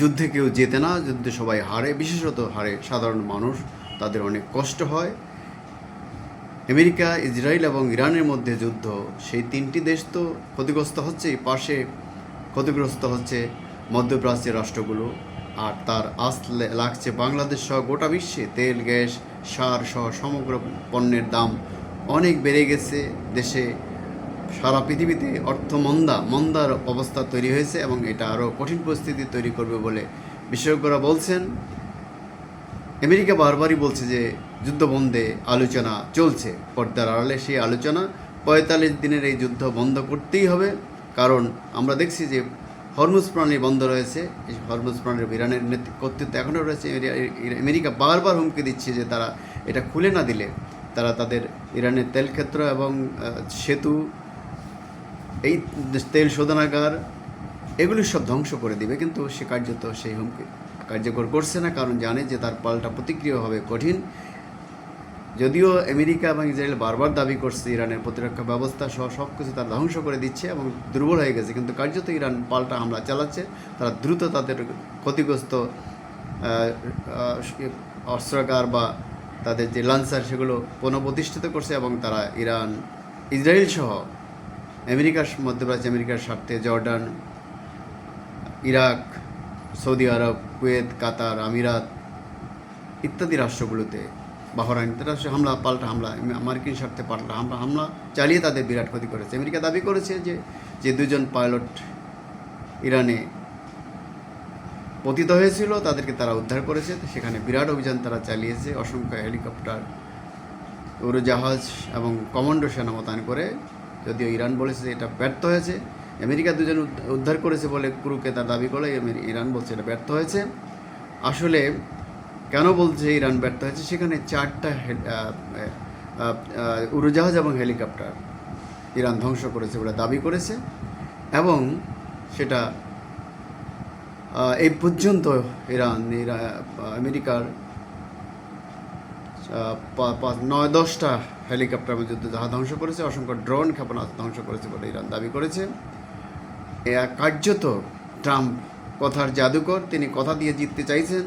যুদ্ধে কেউ জেতে না, যুদ্ধে সবাই হারে, বিশেষত হারে সাধারণ মানুষ, তাদের অনেক কষ্ট হয়। আমেরিকা, ইসরায়েল এবং ইরানের মধ্যে যুদ্ধ, সেই তিনটি দেশ তো ক্ষতিগ্রস্ত হচ্ছে, পাশে ক্ষতিগ্রস্ত হচ্ছে মধ্যপ্রাচ্যের রাষ্ট্রগুলো, আর তার আঁচ লাগছে বাংলাদেশ সহ গোটা বিশ্বে। তেল, গ্যাস, সার সহ সমগ্র পণ্যের দাম অনেক বেড়ে গেছে দেশে। সারা পৃথিবীতে মন্দার অবস্থা তৈরি হয়েছে এবং এটা আরও কঠিন পরিস্থিতি তৈরি করবে বলে বিশেষজ্ঞরা বলছেন। আমেরিকা বারবারই বলছে যে যুদ্ধবন্ধে আলোচনা চলছে, পর্দার আড়ালে সেই আলোচনা। ৪৫ দিনের এই যুদ্ধ বন্ধ করতেই হবে, কারণ আমরা দেখছি যে হরমুজ প্রণালী বন্ধ রয়েছে। এই হরমুজ প্রণালী ইরানের কর্তৃত্ব এখনও রয়েছে। আমেরিকা বারবার হুমকি দিচ্ছে যে তারা এটা খুলে না দিলে তারা তাদের ইরানের তেলক্ষেত্র এবং সেতু, এই তেল শোধনাগার, এগুলি সব ধ্বংস করে দিবে। কিন্তু সে কার্যত সেই হুমকি কার্যকর করছে না, কারণ জানে যে তার পাল্টা প্রতিক্রিয়া হবে কঠিন। যদিও আমেরিকা এবং ইসরায়েল বারবার দাবি করছে ইরানের প্রতিরক্ষা ব্যবস্থা সহ সব কিছু তারা ধ্বংস করে দিচ্ছে এবং দুর্বল হয়ে গেছে, কিন্তু কার্যত ইরান পাল্টা হামলা চালাচ্ছে। তারা দ্রুত তাদের ক্ষতিগ্রস্ত অস্ত্রাগার বা তাদের যে লাঞ্চার সেগুলো পুনঃপ্রতিষ্ঠিত করছে এবং তারা ইসরায়েল সহ মধ্যপ্রাচ্য আমেরিকার স্বার্থে জর্ডান, ইরাক, সৌদি আরব, কুয়েত, কাতার, আমিরাত ইত্যাদি রাষ্ট্রগুলোতে, বাহরাইন রাষ্ট্রে পাল্টা হামলা, মার্কিন স্বার্থে পাল্টা হামলা চালিয়ে তাদের বিরাট ক্ষতি করেছে। আমেরিকা দাবি করেছে যে দুজন পাইলট ইরানে পতিত হয়েছিল তাদেরকে তারা উদ্ধার করেছে। সেখানে বিরাট অভিযান তারা চালিয়েছে, অসংখ্য হেলিকপ্টার, উড়োজাহাজ এবং কমান্ডো সেনা মোতায়েন করে। যদিও ইরান বলেছে যে এটা ব্যর্থ হয়েছে। আমেরিকা দুজন উদ্ধার করেছে বলে কুরুকে তার দাবি করে ইরান বলছে এটা ব্যর্থ হয়েছে। আসলে কেন বলছে ইরান ব্যর্থ হয়েছে? সেখানে 4টা উড়োজাহাজ এবং হেলিকপ্টার ইরান ধ্বংস করেছে বলে দাবি করেছে এবং সেটা এই পর্যন্ত আমেরিকার 9-10টা হেলিকপ্টার যুদ্ধজাহাজ ধ্বংস করেছে, অসংখ্য ড্রোন ক্ষেপণাস্ত্র ধ্বংস করেছে বলে ইরান দাবি করেছে। কার্যত ট্রাম্প কথার জাদুকর, তিনি কথা দিয়ে জিততে চাইছেন।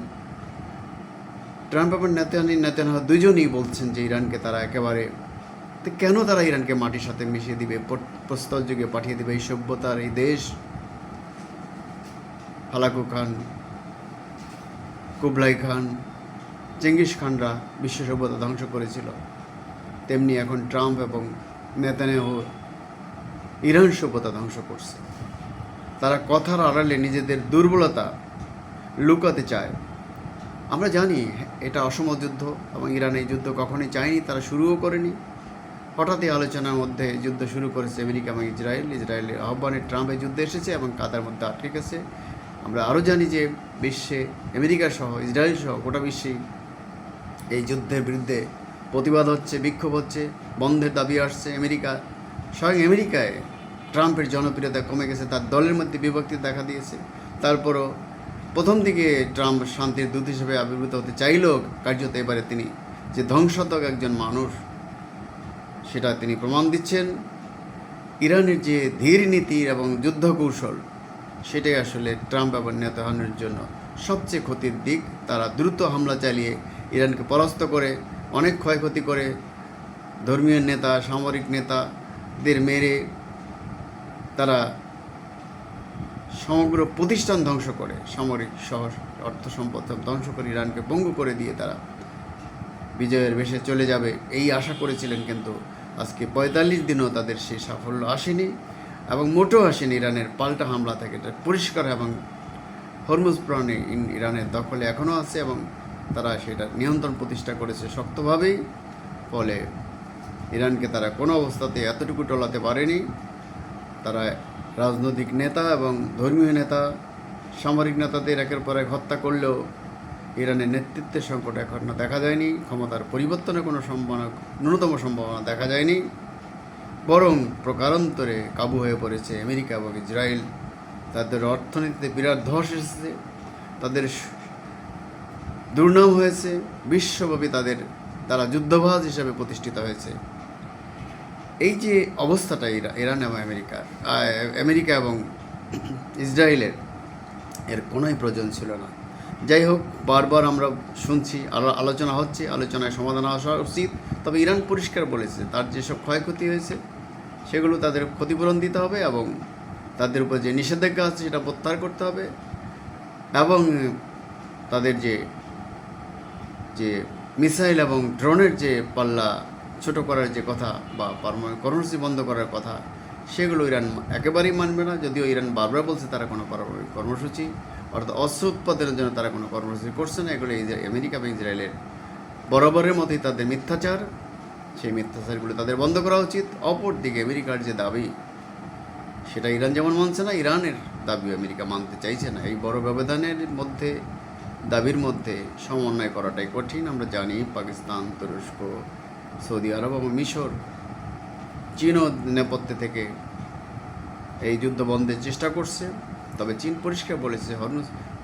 ট্রাম্প এবং নেতানিয়াহু দুজনই বলছেন যে ইরানকে তারা একেবারে, কেন তারা ইরানকে মাটির সাথে মিশিয়ে দিবে, প্রস্তর যুগে পাঠিয়ে দেবে? এই সভ্যতার এই দেশ, হালাকু খান, কুবলাই খান, চেঙ্গিস খানরা বিশ্ব সভ্যতা ধ্বংস করেছিল, তেমনি এখন ট্রাম্প এবং নেতানিয়াহু ইরান সভ্যতা ধ্বংস করছে। তারা কথার আড়ালে নিজেদের দুর্বলতা লুকাতে চায়। আমরা জানি এটা অসম যুদ্ধ এবং ইরান এই যুদ্ধ কখনোই চায়নি, তারা শুরুও করেনি। হঠাৎই আলোচনার মধ্যে যুদ্ধ শুরু করেছে আমেরিকা এবং ইসরায়েলের আহ্বানে ট্রাম্প এই যুদ্ধে এসেছে এবং কাতার মধ্যে আটকে গেছে। আমরা আরও জানি যে বিশ্বে আমেরিকা সহ ইসরায়েল সহ গোটা বিশ্বেই এই যুদ্ধের বিরুদ্ধে প্রতিবাদ হচ্ছে, বিক্ষোভ হচ্ছে, বন্ধের দাবি আসছে। স্বয়ং আমেরিকায় ট্রাম্পের জনপ্রিয়তা কমে গেছে, তার দলের মধ্যে বিভক্তি দেখা দিয়েছে। তারপরও প্রথম দিকে ট্রাম্প শান্তির দূত হিসেবে আবির্ভূত হতে চাইলেও কার্যত এবারে তিনি যে ধ্বংসাত্মক একজন মানুষ সেটা তিনি প্রমাণ দিচ্ছেন। ইরানের যে ধীর নীতি এবং যুদ্ধ কৌশল, সেটাই আসলে ট্রাম্প এবং নেতানিয়াহুর জন্য সবচেয়ে ক্ষতির দিক। তারা দ্রুত হামলা চালিয়ে ইরানকে পরাস্ত করে, অনেক ক্ষয়ক্ষতি করে, ধর্মীয় নেতা, সামরিক নেতাদের মেরে তারা সমগ্র প্রতিষ্ঠান ধ্বংস করে, সামরিক সহ অর্থ সম্পদ ধ্বংস করে ইরানকে পঙ্গু করে দিয়ে তারা বিজয়ের বেশে চলে যাবে এই আশা করেছিলেন। কিন্তু আজকে ৪৫ দিনও তাদের সেই সাফল্য আসেনি এবং মোটেও আসেনি। ইরানের পাল্টা হামলা থেকে এটা পরিষ্কার এবং হরমুজ প্রণালী ইরানের দখলে এখনও আছে এবং তারা সেটা নিয়ন্ত্রণ প্রতিষ্ঠা করেছে শক্তভাবেই। ফলে ইরানকে তারা কোনো অবস্থাতে এতটুকু টলাতে পারেনি। তারা রাজনৈতিক নেতা এবং ধর্মীয় নেতা, সামরিক নেতাদের একের পর এক হত্যা করলেও ইরানের নেতৃত্বের সংকট এখনও দেখা যায়নি। ক্ষমতার পরিবর্তনের কোনো ন্যূনতম সম্ভাবনা দেখা যায়নি, বরং প্রকারান্তরে কাবু হয়ে পড়েছে আমেরিকা এবং ইসরায়েল। তাদের অর্থনীতিতে বিরাট ধস এসেছে, তাদের দুর্নাম হয়েছে, বিশ্বব্যাপী তারা যুদ্ধবাজ হিসেবে প্রতিষ্ঠিত হয়েছে। এই যে অবস্থাটা ইরান এবং আমেরিকা এবং ইসরায়েলের, এর কোনোই প্রয়োজন ছিল না। যাই হোক, বারবার আমরা শুনছি, আলোচনা হচ্ছে, আলোচনায় সমাধান আসা উচিত। তবে ইরান পরিষ্কার বলেছে তার যেসব ক্ষয়ক্ষতি হয়েছে সেগুলো তাদের ক্ষতিপূরণ দিতে হবে এবং তাদের উপর যে নিষেধাজ্ঞা আছে সেটা প্রত্যাহার করতে হবে এবং তাদের যে যে মিসাইল এবং ড্রোনের যে পাল্লা ছোট করার যে কথা বা পারমাণবিক কর্মসূচি বন্ধ করার কথা, সেগুলো ইরান একেবারেই মানবে না। যদিও ইরান বারবার বলছে তারা কোনো পারমাণবিক কর্মসূচি অর্থাৎ অস্ত্র উৎপাদনের জন্য তারা কোনো কর্মসূচি করছে না। এগুলো আমেরিকা এবং ইসরায়েলের বরাবরের মতোই তাদের মিথ্যাচার, সেই মিথ্যাচারগুলো তাদের বন্ধ করা উচিত। অপরদিকে আমেরিকার যে দাবি সেটা ইরান যেমন মানছে না, ইরানের দাবি আমেরিকা মানতে চাইছে না। এই বড় ব্যবধানের মধ্যে দাবির মধ্যে সমন্বয় করাটাই কঠিন। আমরা জানি পাকিস্তান, তুরস্ক, সৌদি আরব এবং মিশর, চীনও নেপথ্যে থেকে এই যুদ্ধ বন্ধের চেষ্টা করছে। তবে চীন পরিষ্কার বলেছে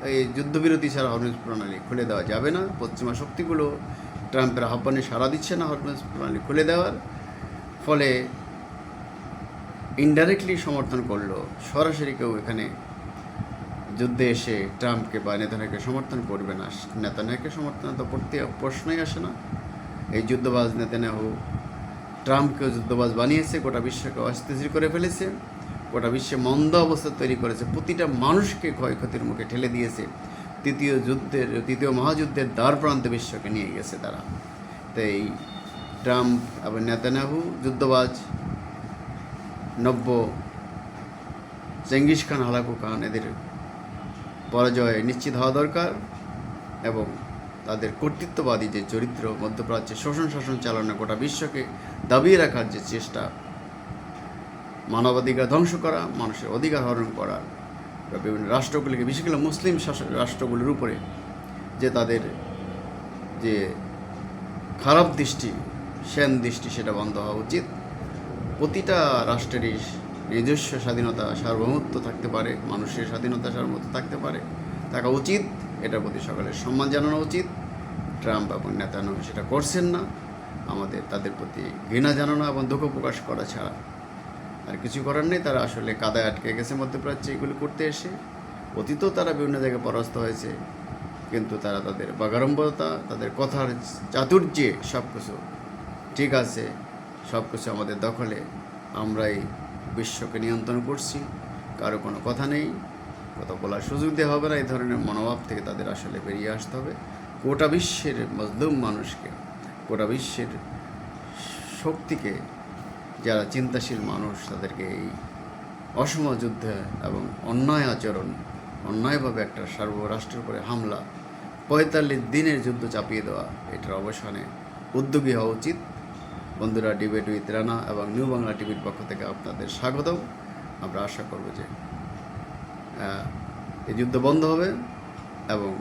এই যুদ্ধবিরতি ছাড়া হরমুজ প্রণালী খুলে দেওয়া যাবে না। পশ্চিমা শক্তিগুলো ট্রাম্পের আহ্বানে সাড়া দিচ্ছে না হরমুজ প্রণালী খুলে দেওয়ার। ফলে ইনডাইরেক্টলি সমর্থন করলো, সরাসরি কেউ এখানে যুদ্ধে এসে ট্রাম্পকে বা নেতানিয়াহুকে সমর্থন করবে না। নেতানিয়াহুকে সমর্থন তো প্রশ্নই আসে না। এই যুদ্ধবাজ নেতানিয়াহু ট্রাম্পকেও যুদ্ধবাজ বানিয়েছে, গোটা বিশ্বকে অস্থিতিশীল করে ফেলেছে, গোটা বিশ্বে মন্দ অবস্থা তৈরি করেছে, প্রতিটা মানুষকে ক্ষয়ক্ষতির মুখে ঠেলে দিয়েছে। তৃতীয় মহাযুদ্ধের দ্বার প্রান্তে বিশ্বকে নিয়ে গেছে তারা। তো এই ট্রাম্প এবং নেতানিয়াহু যুদ্ধবাজ, নব্য চেঙ্গিস খান, হালাকু খান, এদের পরাজয় নিশ্চিত হওয়া দরকার এবং তাদের কর্তৃত্ববাদী যে চরিত্র, মধ্যপ্রাচ্যে শোষণ শাসন চালানো, গোটা বিশ্বকে দাবিয়ে রাখার যে চেষ্টা, মানবাধিকার ধ্বংস করা, মানুষের অধিকার হরণ করা, বিভিন্ন রাষ্ট্রগুলিকে, বিশেষ করে মুসলিম শাসক রাষ্ট্রগুলির উপরে যে তাদের যে খারাপ দৃষ্টি, সেন দৃষ্টি, সেটা বন্ধ হওয়া উচিত। প্রতিটা রাষ্ট্রেরই নিজস্ব স্বাধীনতা, সার্বভৌমত্ব থাকতে পারে, মানুষের স্বাধীনতা সার্বভৌমত্ব থাকতে পারে, থাকা উচিত। এটার প্রতি সকলের সম্মান জানানো উচিত। ট্রাম্প এবং নেতানিয়াহু সেটা করছেন না। আমাদের তাদের প্রতি ঘৃণা জানানো এবং দুঃখ প্রকাশ করা ছাড়া আর কিছু করার নেই। তারা আসলে কাদায় আটকে গেছে মধ্যপ্রাচ্যে এগুলি করতে এসে। অতীতেও তারা বিভিন্ন জায়গায় পরাস্ত হয়েছে, কিন্তু তারা তাদের বাগাড়ম্বরতা, তাদের কথার চাতুর্যে সব কিছু ঠিক আছে, সব কিছু আমাদের দখলে, আমরাই বিশ্বকে নিয়ন্ত্রণ করছি, কারো কোনো কথা নেই, কথা বলার সুযোগ দেওয়া হবে না। এই ধরনের মনোভাব থেকে তাদের আসলে বেরিয়ে আসতে হবে। গোটা বিশ্বের মজলুম মানুষকে, গোটা বিশ্বের শক্তিকে, যারা চিন্তাশীল মানুষ, তাদেরকে এই অসম যুদ্ধে এবং অন্যায় আচরণ, অন্যায়ভাবে একটা রাষ্ট্রের উপরে হামলা, 45 দিনের যুদ্ধ চাপিয়ে দেওয়া, এটার অবসানে উদ্যোগী হওয়া উচিত। বন্ধুরা, ডিবেট উইথ রানা এবং নিউ বাংলা টিভির পক্ষ থেকে আপনাদের স্বাগতম। আমরা আশা করব যে এই যুদ্ধ বন্ধ হবে এবং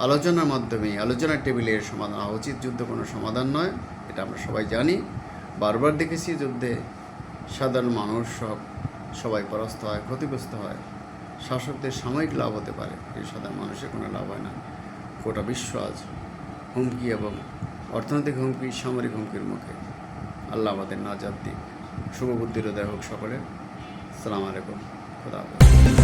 আলোচনার মাধ্যমে, আলোচনার টেবিলের সমাধান হওয়া উচিত। যুদ্ধ কোনো সমাধান নয়, এটা আমরা সবাই জানি। বারবার দেখেছি যুদ্ধে সাধারণ মানুষ সবাই পরাস্ত হয়, ক্ষতিগ্রস্ত হয়। শাসকদের সাময়িক লাভ হতে পারে, এই সাধারণ মানুষের কোনো লাভ হয় না। গোটা বিশ্ব আজ হুমকি এবং অর্থনৈতিক হুমকি, সামরিক হুমকির মুখে। আল্লাহ আমাদের নাজাত দিক। শুভ বুদ্ধির উদয় হোক সকলের। আসসালামু আলাইকুম, খোদা হাফেজ।